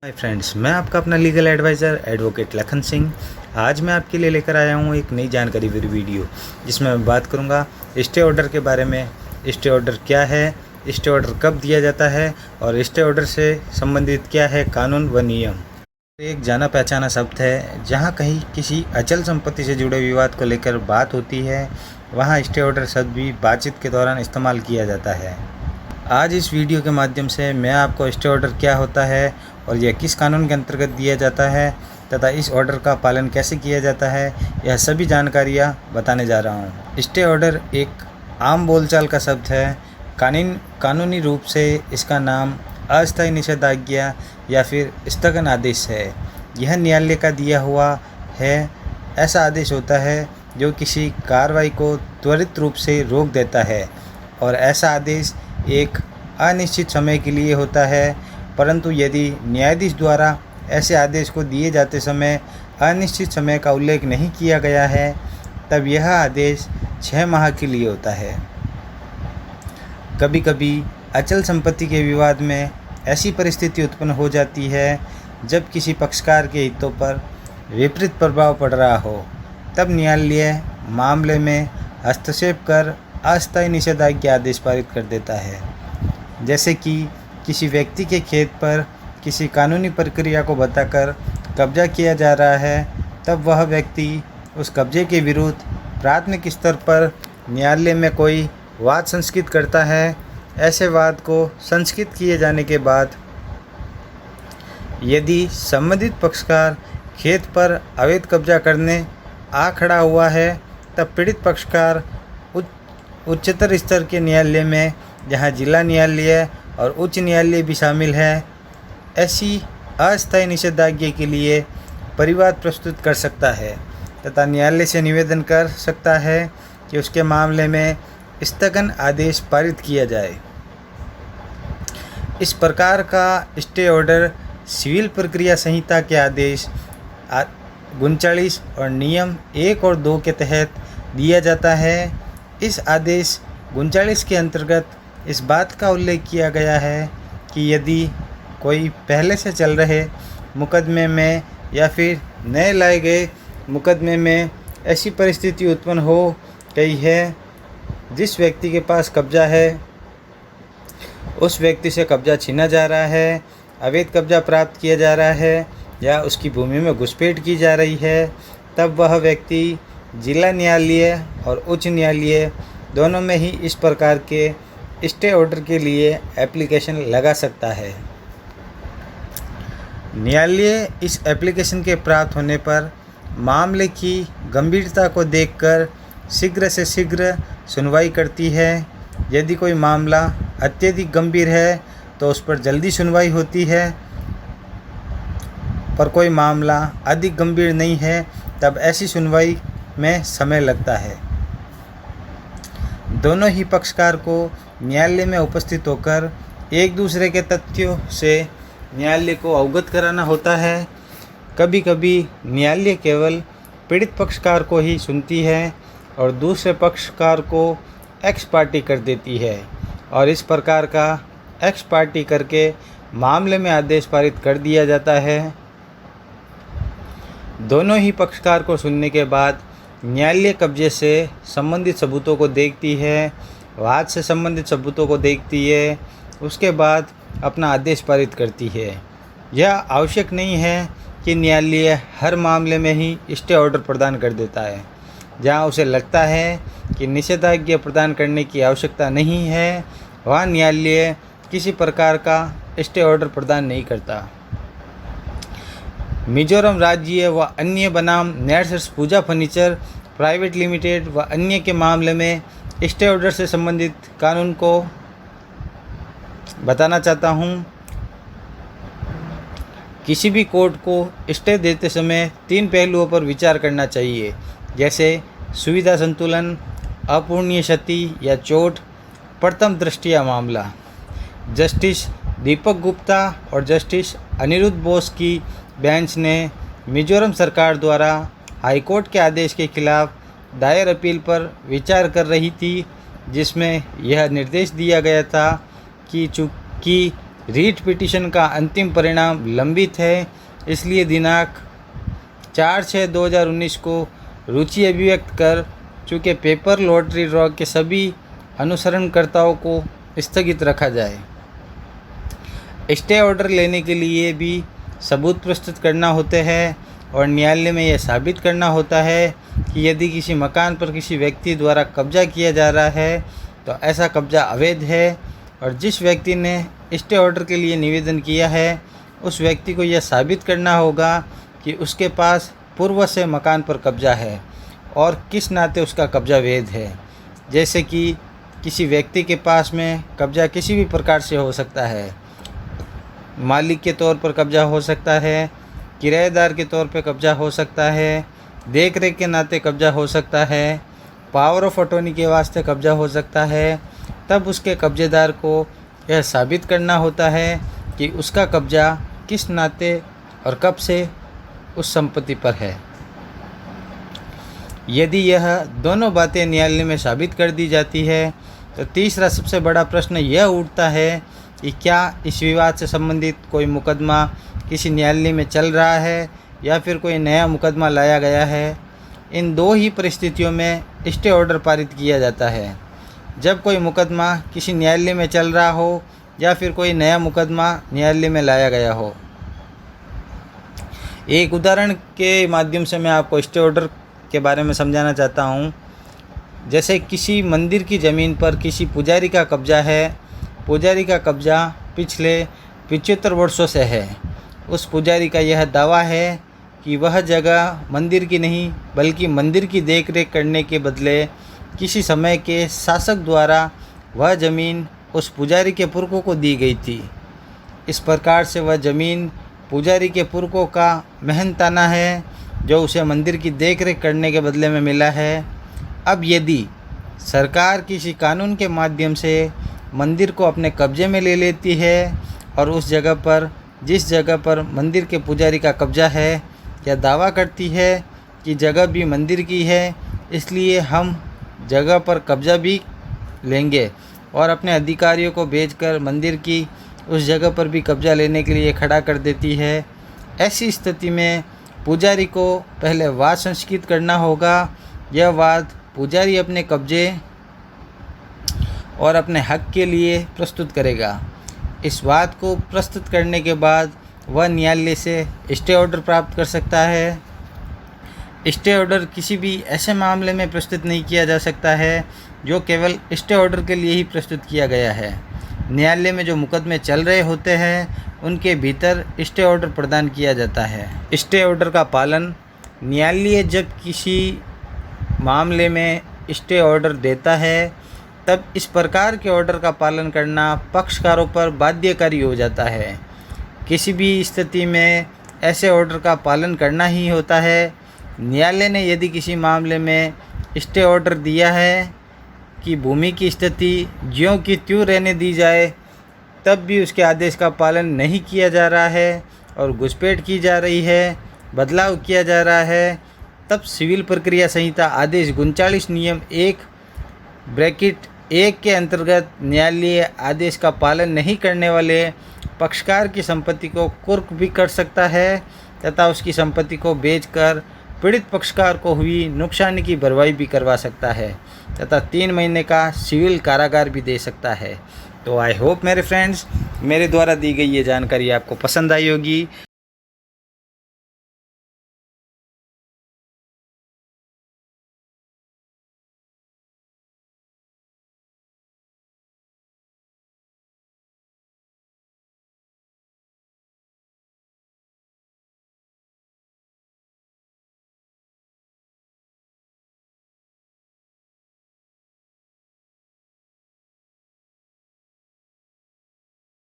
Hi friends, मैं आपका अपना legal advisor advocate Lakhan Singh. आज मैं आपके लिए लेकर आया हूँ एक नई जानकारी भरी वीडियो, जिसमें मैं बात करूँगा स्टे ऑर्डर के बारे में। स्टे ऑर्डर क्या है, स्टे ऑर्डर कब दिया जाता है और स्टे ऑर्डर से संबंधित क्या है कानून व नियम। एक जाना पहचाना शब्द है। जहाँ कहीं किसी अचल संपत्ति से जुड़े विवाद को लेकर बात होती है, वहाँ स्टे ऑर्डर शब्द भी बातचीत के दौरान इस्तेमाल किया जाता है। आज इस वीडियो के माध्यम से मैं आपको स्टे ऑर्डर क्या होता है और यह किस कानून के अंतर्गत दिया जाता है तथा इस ऑर्डर का पालन कैसे किया जाता है, यह सभी जानकारियाँ बताने जा रहा हूँ। स्टे ऑर्डर एक आम बोलचाल का शब्द है। कानूनी रूप से इसका नाम अस्थायी निषेधाज्ञा या फिर स्थगन आदेश है। यह न्यायालय का दिया हुआ है। ऐसा आदेश होता है जो किसी कार्रवाई को त्वरित रूप से रोक देता है और ऐसा आदेश एक अनिश्चित समय के लिए होता है। परंतु यदि न्यायाधीश द्वारा ऐसे आदेश को दिए जाते समय अनिश्चित समय का उल्लेख नहीं किया गया है, तब यह आदेश 6 माह के लिए होता है। कभी कभी अचल संपत्ति के विवाद में ऐसी परिस्थिति उत्पन्न हो जाती है जब किसी पक्षकार के हितों पर विपरीत प्रभाव पड़ रहा हो, तब न्यायालय मामले में हस्तक्षेप कर अस्थायी निषेधाज्ञा आदेश पारित कर देता है। जैसे कि किसी व्यक्ति के खेत पर किसी कानूनी प्रक्रिया को बताकर कब्जा किया जा रहा है, तब वह व्यक्ति उस कब्जे के विरुद्ध प्राथमिक स्तर पर न्यायालय में कोई वाद संस्कृत करता है। ऐसे वाद को संस्कृत किए जाने के बाद यदि संबंधित पक्षकार खेत पर अवैध कब्जा करने आ खड़ा हुआ है, तब पीड़ित पक्षकार उच्चतर स्तर के न्यायालय में, जहां जिला न्यायालय और उच्च न्यायालय भी शामिल है, ऐसी अस्थायी निषेधाज्ञा के लिए परिवाद प्रस्तुत कर सकता है तथा न्यायालय से निवेदन कर सकता है कि उसके मामले में स्थगन आदेश पारित किया जाए। इस प्रकार का स्टे ऑर्डर सिविल प्रक्रिया संहिता के आदेश 39 और नियम 1 और 2 के तहत दिया जाता है। इस आदेश 39 के अंतर्गत इस बात का उल्लेख किया गया है कि यदि कोई पहले से चल रहे मुकदमे में या फिर नए लाए गए मुकदमे में ऐसी परिस्थिति उत्पन्न हो गई है, जिस व्यक्ति के पास कब्जा है उस व्यक्ति से कब्जा छीना जा रहा है, अवैध कब्जा प्राप्त किया जा रहा है या उसकी भूमि में घुसपैठ की जा रही है, तब वह व्यक्ति जिला न्यायालय और उच्च न्यायालय दोनों में ही इस प्रकार के स्टे ऑर्डर के लिए एप्लीकेशन लगा सकता है। न्यायालय इस एप्लीकेशन के प्राप्त होने पर मामले की गंभीरता को देखकर शीघ्र से शीघ्र सुनवाई करती है। यदि कोई मामला अत्यधिक गंभीर है तो उस पर जल्दी सुनवाई होती है, पर कोई मामला अधिक गंभीर नहीं है तब ऐसी सुनवाई में समय लगता है। दोनों ही पक्षकार को न्यायालय में उपस्थित होकर एक दूसरे के तथ्यों से न्यायालय को अवगत कराना होता है। कभी कभी न्यायालय केवल पीड़ित पक्षकार को ही सुनती है और दूसरे पक्षकार को एक्स पार्टी कर देती है और इस प्रकार का एक्स पार्टी करके मामले में आदेश पारित कर दिया जाता है। दोनों ही पक्षकार को सुनने के बाद न्यायालय कब्जे से संबंधित सबूतों को देखती है, वाद से संबंधित सबूतों को देखती है, उसके बाद अपना आदेश पारित करती है। यह आवश्यक नहीं है कि न्यायालय हर मामले में ही स्टे ऑर्डर प्रदान कर देता है। जहां उसे लगता है कि निषेधाज्ञा प्रदान करने की आवश्यकता नहीं है, वहाँ न्यायालय किसी प्रकार का स्टे ऑर्डर प्रदान नहीं करता। मिजोरम राज्य व अन्य बनाम नेटर्स पूजा फर्नीचर प्राइवेट लिमिटेड व अन्य के मामले में स्टे ऑर्डर से संबंधित कानून को बताना चाहता हूँ। किसी भी कोर्ट को स्टे देते समय 3 पहलुओं पर विचार करना चाहिए, जैसे सुविधा संतुलन, अपूर्णीय क्षति या चोट, प्रथम दृष्टया मामला। जस्टिस दीपक गुप्ता और जस्टिस अनिरुद्ध बोस की बेंच ने मिजोरम सरकार द्वारा हाईकोर्ट के आदेश के खिलाफ दायर अपील पर विचार कर रही थी, जिसमें यह निर्देश दिया गया था कि चूँकि रीट पिटीशन का अंतिम परिणाम लंबित है, इसलिए दिनांक 4/6/2019 को रुचि अभिव्यक्त कर चुके पेपर लॉटरी ड्रॉ के सभी अनुसरणकर्ताओं को स्थगित रखा जाए। स्टे ऑर्डर लेने के लिए भी सबूत प्रस्तुत करना होते हैं और न्यायालय में यह साबित करना होता है कि यदि किसी मकान पर किसी व्यक्ति द्वारा कब्जा किया जा रहा है तो ऐसा कब्जा अवैध है और जिस व्यक्ति ने स्टे ऑर्डर के लिए निवेदन किया है उस व्यक्ति को यह साबित करना होगा कि उसके पास पूर्व से मकान पर कब्जा है और किस नाते उसका कब्जा वैध है। जैसे कि किसी व्यक्ति के पास में कब्जा किसी भी प्रकार से हो सकता है, मालिक के तौर पर कब्जा हो सकता है, किराएदार के तौर पर कब्जा हो सकता है, देख रेख के नाते कब्जा हो सकता है, पावर ऑफ अटॉर्नी के वास्ते कब्जा हो सकता है। तब उसके कब्जेदार को यह साबित करना होता है कि उसका कब्जा किस नाते और कब से उस संपत्ति पर है। यदि यह दोनों बातें न्यायालय में साबित कर दी जाती है तो तीसरा सबसे बड़ा प्रश्न यह उठता है कि क्या इस विवाद से संबंधित कोई मुकदमा किसी न्यायालय में चल रहा है या फिर कोई नया मुकदमा लाया गया है। इन दो ही परिस्थितियों में स्टे ऑर्डर पारित किया जाता है, जब कोई मुकदमा किसी न्यायालय में चल रहा हो या फिर कोई नया मुकदमा न्यायालय में लाया गया हो। एक उदाहरण के माध्यम से मैं आपको स्टे ऑर्डर के बारे में समझाना चाहता हूँ। जैसे किसी मंदिर की ज़मीन पर किसी पुजारी का कब्जा है, पुजारी का कब्जा पिछले 75 वर्षों से है। उस पुजारी का यह दावा है कि वह जगह मंदिर की नहीं बल्कि मंदिर की देखरेख करने के बदले किसी समय के शासक द्वारा वह ज़मीन उस पुजारी के पुरखों को दी गई थी। इस प्रकार से वह ज़मीन पुजारी के पुरखों का मेहनताना है जो उसे मंदिर की देखरेख करने के बदले में मिला है। अब यदि सरकार किसी कानून के माध्यम से मंदिर को अपने कब्जे में ले लेती है और उस जगह पर जिस जगह पर मंदिर के पुजारी का कब्जा है यह दावा करती है कि जगह भी मंदिर की है, इसलिए हम जगह पर कब्जा भी लेंगे और अपने अधिकारियों को भेजकर मंदिर की उस जगह पर भी कब्जा लेने के लिए खड़ा कर देती है। ऐसी स्थिति में पुजारी को पहले वाद संस्कृत करना होगा। यह वाद पुजारी अपने कब्जे और अपने हक के लिए प्रस्तुत करेगा। इस वाद को प्रस्तुत करने के बाद वह न्यायालय से स्टे ऑर्डर प्राप्त कर सकता है। स्टे ऑर्डर किसी भी ऐसे मामले में प्रस्तुत नहीं किया जा सकता है जो केवल स्टे ऑर्डर के लिए ही प्रस्तुत किया गया है। न्यायालय में जो मुकदमे चल रहे होते हैं उनके भीतर स्टे ऑर्डर प्रदान किया जाता है। स्टे ऑर्डर का पालन न्यायालय जब किसी मामले में स्टे ऑर्डर देता है तब इस प्रकार के ऑर्डर का पालन करना पक्षकारों पर बाध्यकारी हो जाता है। किसी भी स्थिति में ऐसे ऑर्डर का पालन करना ही होता है। न्यायालय ने यदि किसी मामले में स्टे ऑर्डर दिया है कि भूमि की स्थिति ज्यों की त्यों रहने दी जाए, तब भी उसके आदेश का पालन नहीं किया जा रहा है और घुसपैठ की जा रही है, बदलाव किया जा रहा है, तब सिविल प्रक्रिया संहिता आदेश 39 नियम 1(1) के अंतर्गत न्यायालय आदेश का पालन नहीं करने वाले पक्षकार की संपत्ति को कुर्क भी कर सकता है तथा उसकी संपत्ति को बेचकर पीड़ित पक्षकार को हुई नुकसान की भरपाई भी करवा सकता है तथा 3 महीने का सिविल कारागार भी दे सकता है। तो आई होप मेरे फ्रेंड्स मेरे द्वारा दी गई ये जानकारी आपको पसंद आई होगी।